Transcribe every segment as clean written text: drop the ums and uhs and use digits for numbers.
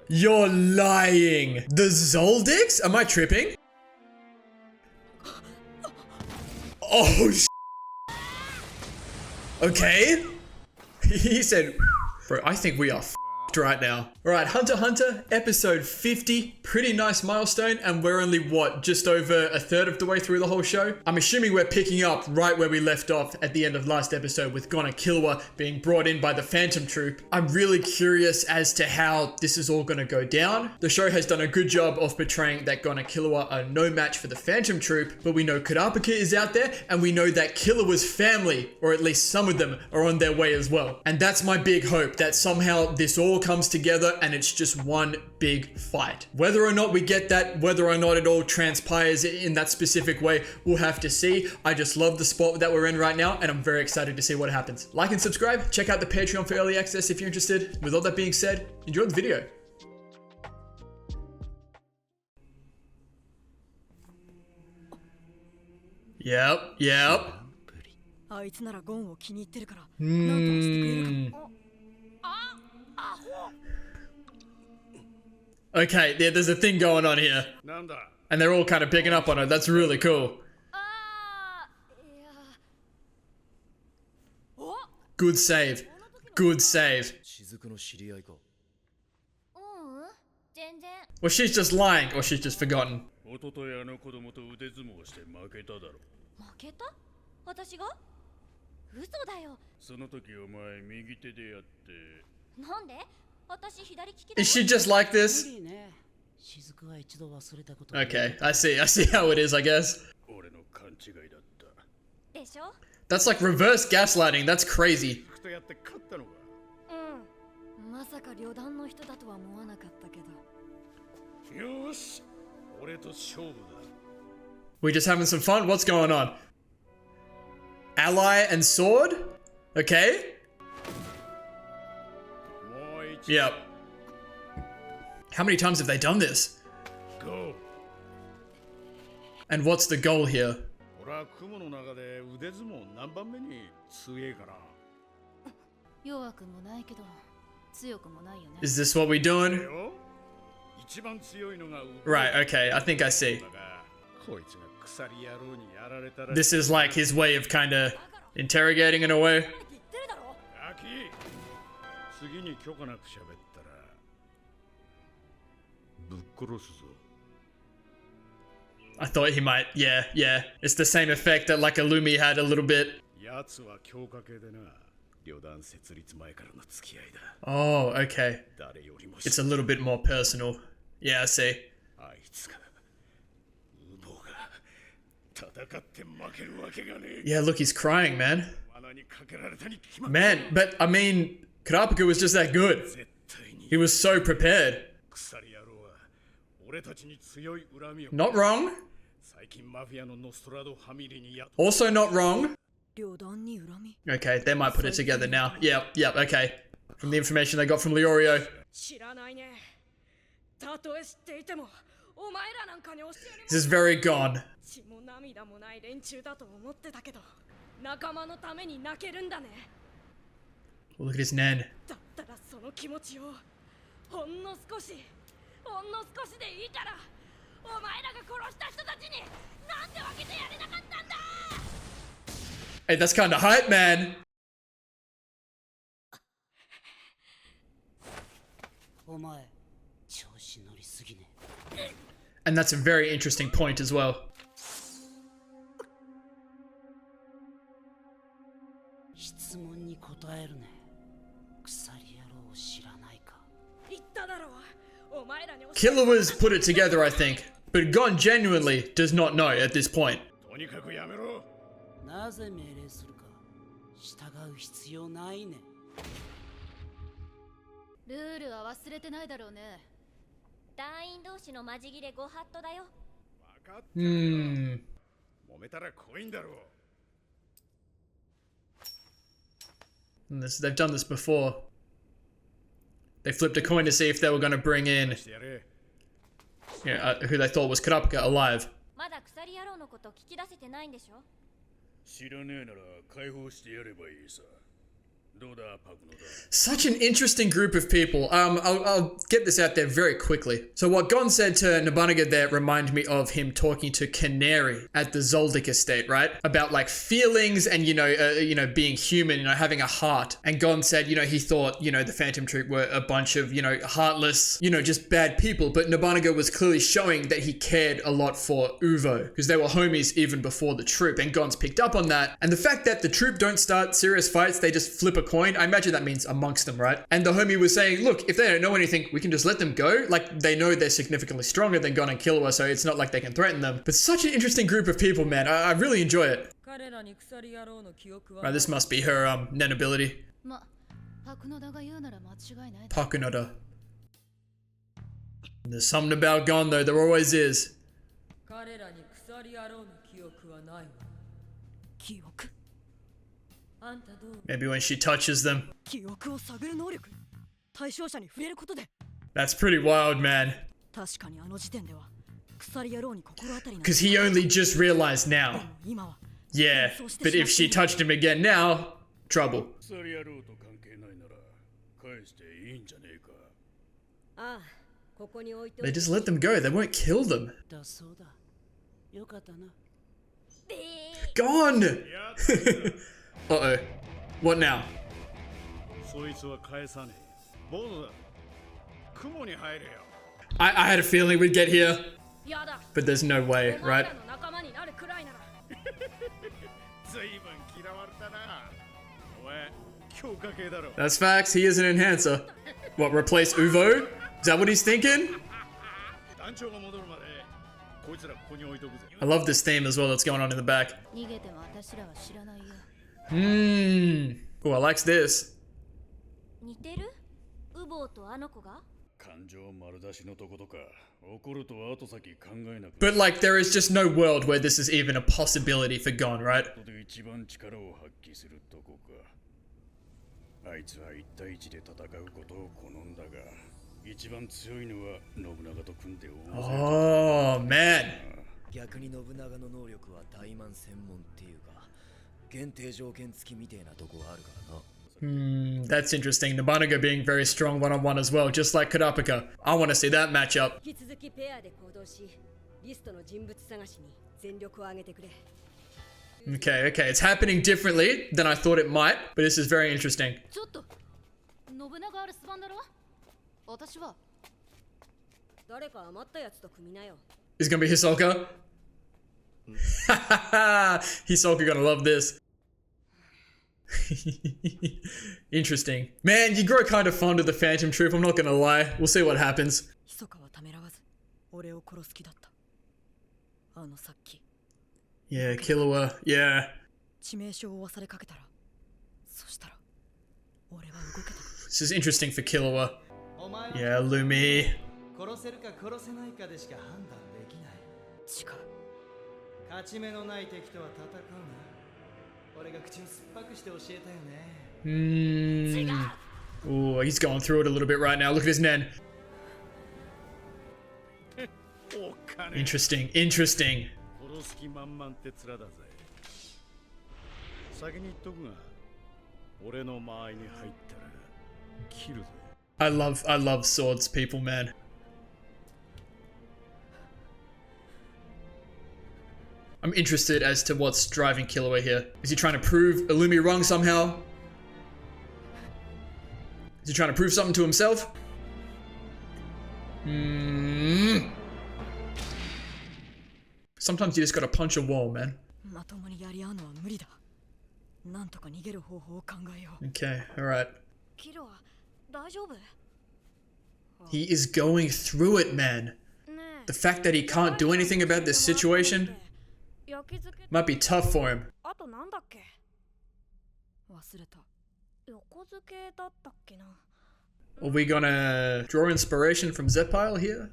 You're lying. The Zoldycks? Am I tripping? Oh, okay. He said, bro, I think we are right now. All right, Hunter x Hunter episode 50. Pretty nice milestone, and we're only what, just over a third of the way through the whole show. I'm assuming we're picking up right where we left off at the end of last episode with Gon and Killua being brought in by the Phantom Troop. I'm really curious as to how this is all gonna go down. The show has done a good job of portraying that Gon and Killua are no match for the Phantom Troop, but we know Kurapika is out there, and we know that Killua's family, or at least some of them, are on their way as well. And that's my big hope, that somehow this all comes together and it's just one big fight. Whether or not we get that, whether or not it all transpires in that specific way, we'll have to see. I just love the spot that we're in right now, and I'm very excited to see what happens. Like and subscribe, check out the Patreon for early access if you're interested. With all that being said, enjoy the video. Yep. Okay, yeah, there's a thing going on here. And they're all kind of picking up on it. That's really cool. Good save. Good save. Well, she's just lying, or she's just forgotten. Is she just like this? Okay, I see how it is, I guess. That's like reverse gaslighting, that's crazy. We just having some fun? What's going on? Ally and sword? Okay. Yep. How many times have they done this? Go. And what's the goal here? Is this what we're doing? Right, okay, I think I see. This is like his way of kind of interrogating in a way. I thought he might, yeah. It's the same effect that like Illumi had a little bit. Oh, okay. It's a little bit more personal. Yeah, I see. Yeah, look, he's crying, man. Man, but I mean, Kurapika was just that good. He was so prepared. Not wrong. Also not wrong. Okay, they might put it together now. Yep, okay. From the information they got from Leorio. This is very Gon. Oh, look at his Nen. Hey, that's kind of hype, man. And that's a very interesting point as well. Killua's put it together, I think, but Gon genuinely does not know at this point. They've done this before. They flipped a coin to see if they were going to bring in who they thought was Kurapika alive. Such an interesting group of people. I'll get this out there very quickly. So what Gon said to Nobunaga there reminded me of him talking to Canary at the Zoldyck estate, right? About like feelings and, being human, having a heart. And Gon said, he thought, the Phantom Troop were a bunch of, heartless, just bad people. But Nobunaga was clearly showing that he cared a lot for Uvo because they were homies even before the troop. And Gon's picked up on that. And the fact that the troop don't start serious fights, they just flip a coin. I imagine that means amongst them, right? And the homie was saying, look, if they don't know anything, we can just let them go. Like, they know they're significantly stronger than Gon and Killua, so it's not like they can threaten them. But such an interesting group of people, man. I really enjoy it. Right, this must be her Nen ability. Pakunoda. There's something about Gon, though. There always is. Maybe when she touches them. That's pretty wild, man. Because he only just realized now. Yeah, but if she touched him again now, trouble. They just let them go. They won't kill them. Gone! Uh-oh. What now? I had a feeling we'd get here. But there's no way, right? That's facts. He is an enhancer. What, replace Uvo? Is that what he's thinking? I love this theme as well that's going on in the back. Oh, I like this. But like, there is just no world where this is even a possibility for Gon, right? Oh, man. That's interesting. Nobunaga being very strong one-on-one as well, just like Kurapika. I want to see that matchup. Okay, it's happening differently than I thought it might, but this is very interesting. Is it gonna be Hisoka? Hisoka gonna love this. Interesting. Man, you grow kind of fond of the Phantom Troop, I'm not gonna lie. We'll see what happens. Yeah, Killua, yeah. This is interesting for Killua. Yeah, Lumi. Oh, he's going through it a little bit right now. Look at his Nen. Interesting. I love swords people, man. I'm interested as to what's driving Killua here. Is he trying to prove Illumi wrong somehow? Is he trying to prove something to himself? Sometimes you just gotta punch a wall, man. Okay, alright. He is going through it, man. The fact that he can't do anything about this situation might be tough for him. Are we gonna draw inspiration from Zepile here?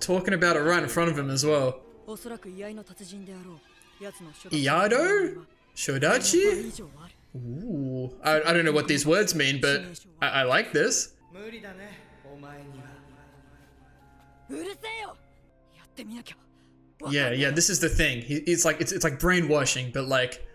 Talking about it right in front of him as well. Iado? Shodachi? Ooh. I don't know what these words mean, but I like this. Yeah, yeah, this is the thing. It's like brainwashing, but like...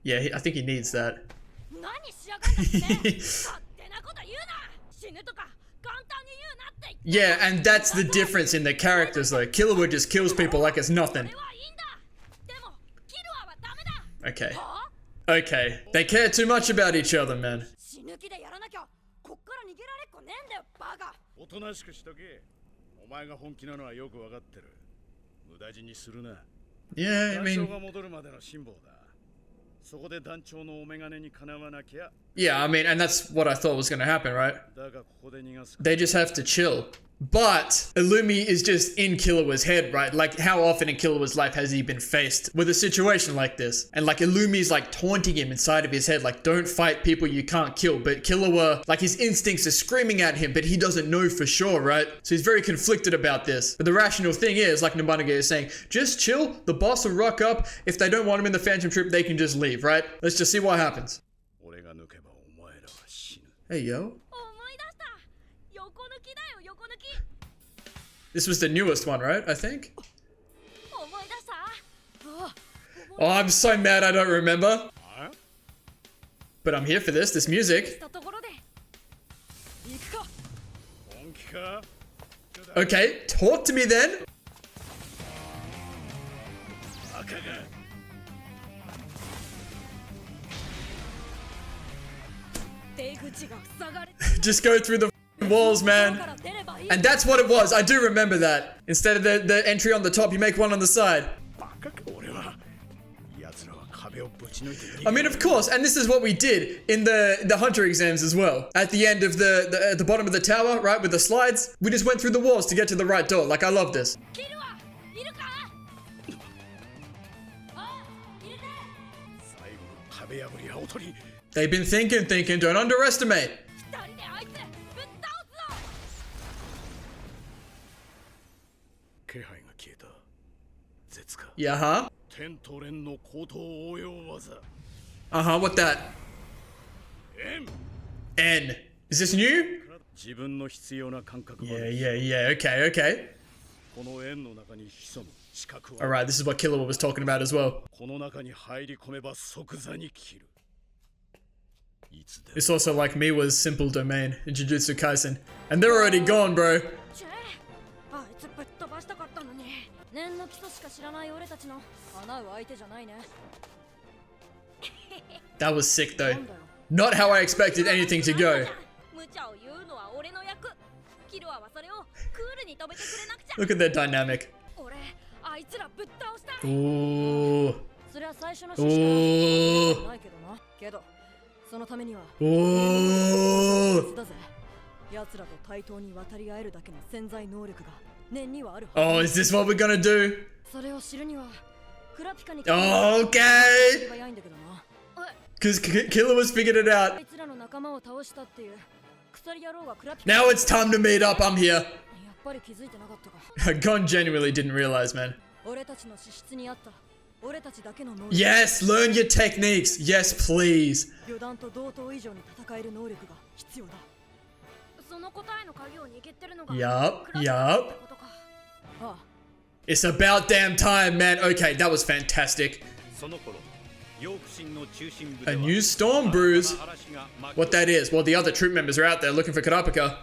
Yeah, I think he needs that. Yeah, and that's the difference in the characters though. Killua just kills people like it's nothing. Okay. Okay. They care too much about each other, man. Yeah, I mean... Yeah, I mean, and that's what I thought was going to happen, right? They just have to chill. But Illumi is just in Killua's head, right? Like, how often in Killua's life has he been faced with a situation like this? And like, Illumi's like taunting him inside of his head, like, don't fight people you can't kill. But Killua, like, his instincts are screaming at him, but he doesn't know for sure, right? So he's very conflicted about this. But the rational thing is, like Nobunaga is saying, just chill, the boss will rock up. If they don't want him in the Phantom Troop, they can just leave, right? Let's just see what happens. Hey, yo. This was the newest one, right? I think? Oh, I'm so mad I don't remember. But I'm here for this music. Okay, talk to me then. Just go through the walls, man. And that's what it was. I do remember that. Instead of the entry on the top, you make one on the side. I mean, of course, and this is what we did in the hunter exams as well. At the end of at the bottom of the tower, right, with the slides, we just went through the walls to get to the right door. Like, I love this. They've been thinking, don't underestimate. Yeah, huh? Uh-huh, what that? N. Is this new? Yeah, okay. Alright, this is what Killua was talking about as well. It's also like Miwa's simple domain in Jujutsu Kaisen. And they're already gone, bro. That was sick though. Not how I expected anything to go. Look at their dynamic. Ooh. Ooh. Oh, is this what we're gonna do? Oh, okay. Because Killua's figured it out. Now it's time to meet up. I'm here. Gon genuinely didn't realize, man. Yes, learn your techniques. Yes, please. Yup. It's about damn time, man. Okay, that was fantastic. A new storm brews. What that is? Well, the other troop members are out there looking for Kurapika.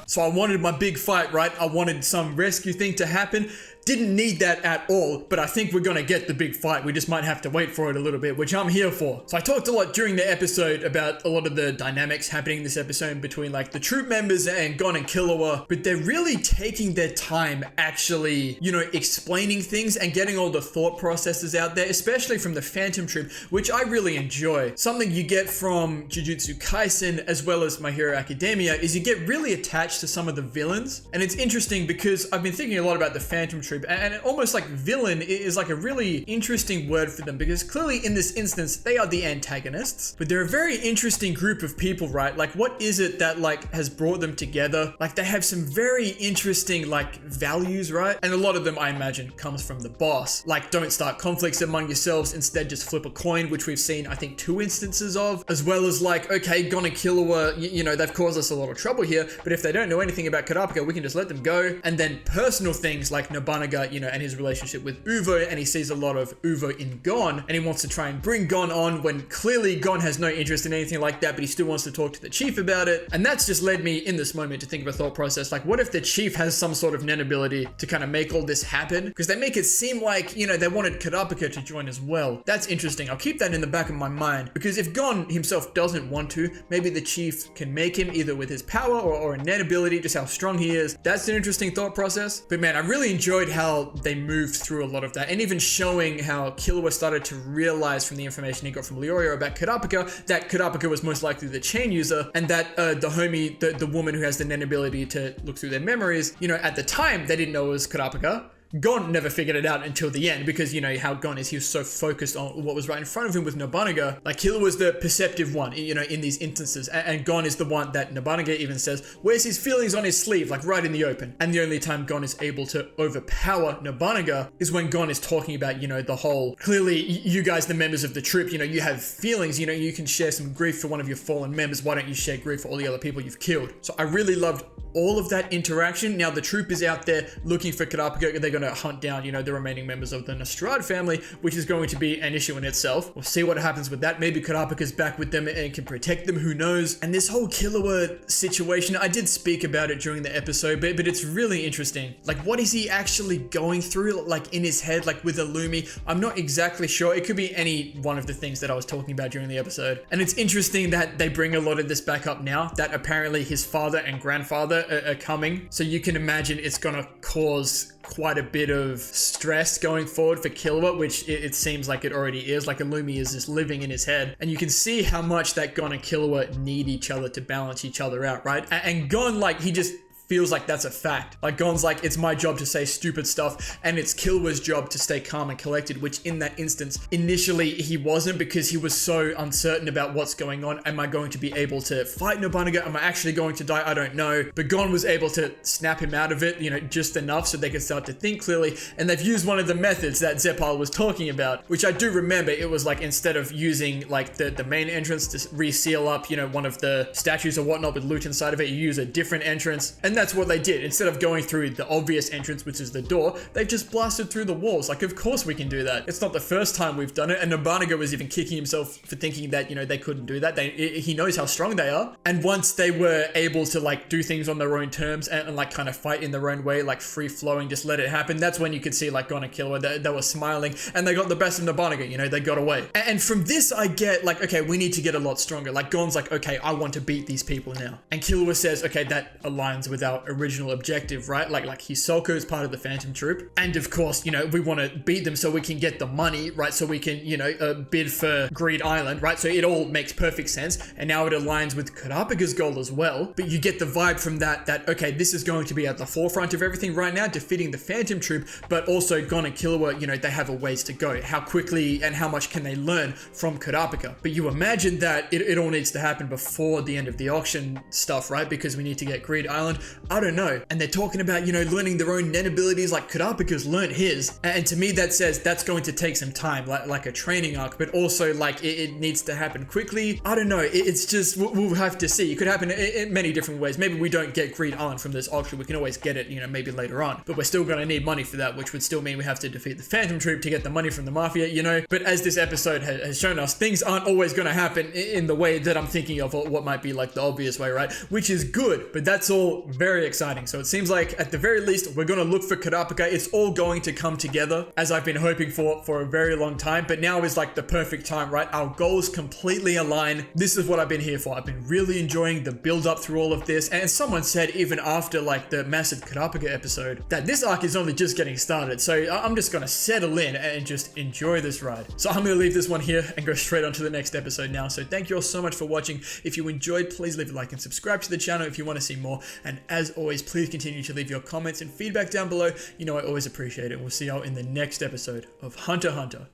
So I wanted my big fight, right? I wanted some rescue thing to happen. Didn't need that at all, but I think we're gonna get the big fight. We just might have to wait for it a little bit, which I'm here for. So I talked a lot during the episode about a lot of the dynamics happening in this episode between like the troop members and Gon and Killua, but they're really taking their time actually, you know, explaining things and getting all the thought processes out there, especially from the Phantom Troop, which I really enjoy. Something you get from Jujutsu Kaisen as well as My Hero Academia is you get really attached to some of the villains. And it's interesting because I've been thinking a lot about the Phantom Troop troop, and almost like villain is like a really interesting word for them, because clearly in this instance they are the antagonists, but they're a very interesting group of people, right? Like, what is it that like has brought them together? Like, they have some very interesting like values, right? And a lot of them, I imagine, comes from the boss. Like, don't start conflicts among yourselves, instead just flip a coin, which we've seen I think 2 instances of, as well as like, okay, Gon and Killua, you know, they've caused us a lot of trouble here, but if they don't know anything about Kurapika, we can just let them go. And then personal things like Nobunaga, you know, and his relationship with Uvo, and he sees a lot of Uvo in Gon, and he wants to try and bring Gon on when clearly Gon has no interest in anything like that, but he still wants to talk to the chief about it. And that's just led me in this moment to think of a thought process, like, what if the chief has some sort of nen ability to kind of make all this happen? Because they make it seem like, you know, they wanted Kurapika to join as well. That's interesting. I'll keep that in the back of my mind, because if Gon himself doesn't want to, maybe the chief can make him either with his power or a nen ability, just how strong he is. That's an interesting thought process. But man, I really enjoyed how they moved through a lot of that, and even showing how Killua started to realize from the information he got from Leorio about Kurapika that Kurapika was most likely the chain user, and that the homie, the woman who has the nen ability to look through their memories, you know, at the time they didn't know it was Kurapika. Gon never figured it out until the end, because you know how Gon is, he was so focused on what was right in front of him with Nobunaga. Like, Killua was the perceptive one, you know, in these instances, and Gon is the one that Nobunaga even says wears his feelings on his sleeve, like right in the open. And the only time Gon is able to overpower Nobunaga is when Gon is talking about, you know, the whole, clearly you guys, the members of the troop, you know, you have feelings, you know, you can share some grief for one of your fallen members, why don't you share grief for all the other people you've killed? So I really loved all of that interaction. Now the troop is out there looking for Kurapika. They're going to hunt down, you know, the remaining members of the Nostrad family, which is going to be an issue in itself. We'll see what happens with that. Maybe Kurapika's back with them and can protect them, who knows? And this whole Killua situation, I did speak about it during the episode, but it's really interesting. Like, what is he actually going through, like, in his head, like with Illumi? I'm not exactly sure. It could be any one of the things that I was talking about during the episode. And it's interesting that they bring a lot of this back up now, that apparently his father and grandfather are coming. So you can imagine it's gonna cause quite a bit of stress going forward for Killua, which it seems like it already is. Like, Illumi is just living in his head, and you can see how much that Gon and Killua need each other to balance each other out, right? And Gon, like, he just feels like that's a fact. Like, Gon's like, it's my job to say stupid stuff, and it's Killua's job to stay calm and collected, which in that instance, initially he wasn't, because he was so uncertain about what's going on. Am I going to be able to fight Nobunaga? Am I actually going to die? I don't know. But Gon was able to snap him out of it, you know, just enough so they could start to think clearly. And they've used one of the methods that Zepal was talking about, which I do remember. It was like, instead of using like the main entrance to reseal up, you know, one of the statues or whatnot with loot inside of it, you use a different entrance. And that's what they did. Instead of going through the obvious entrance, which is the door, they've just blasted through the walls. Like, of course we can do that. It's not the first time we've done it. And Nobunaga was even kicking himself for thinking that, you know, they couldn't do that. He knows how strong they are. And once they were able to like do things on their own terms and like kind of fight in their own way, like free flowing, just let it happen, that's when you could see like Gon and Killua, they were smiling, and they got the best of Nobunaga, you know, they got away. And from this I get like, okay, we need to get a lot stronger. Like, Gon's like, okay, I want to beat these people now. And Killua says, okay, that aligns with our original objective, right? Like Hisoka is part of the Phantom Troop, and of course, you know, we want to beat them so we can get the money, right? So we can, you know, bid for Greed Island, right? So it all makes perfect sense, and now it aligns with Kurapika's goal as well. But you get the vibe from that okay, this is going to be at the forefront of everything right now, defeating the Phantom Troop, but also Gon and Killua, you know, they have a ways to go. How quickly and how much can they learn from Kurapika? But you imagine that it all needs to happen before the end of the auction stuff, right? Because we need to get Greed Island. I don't know. And they're talking about, you know, learning their own nen abilities, like Kurapika's learned his. And to me, that says that's going to take some time, like a training arc, but also like it needs to happen quickly. I don't know. It's just, we'll have to see. It could happen in many different ways. Maybe we don't get Greed Island from this auction. We can always get it, you know, maybe later on, but we're still going to need money for that, which would still mean we have to defeat the Phantom Troop to get the money from the Mafia, you know. But as this episode has shown us, things aren't always going to happen in the way that I'm thinking of, or what might be like the obvious way, right? Which is good, but that's all very exciting. So it seems like at the very least, we're going to look for Kurapika. It's all going to come together, as I've been hoping for a very long time, but now is like the perfect time, right? Our goals completely align. This is what I've been here for. I've been really enjoying the build up through all of this, and someone said even after like the massive Kurapika episode that this arc is only just getting started. So I'm just going to settle in and just enjoy this ride. So I'm going to leave this one here and go straight on to the next episode now. So thank you all so much for watching. If you enjoyed, please leave a like and subscribe to the channel if you want to see more. And as as always, please continue to leave your comments and feedback down below. You know I always appreciate it. We'll see y'all in the next episode of Hunter x Hunter.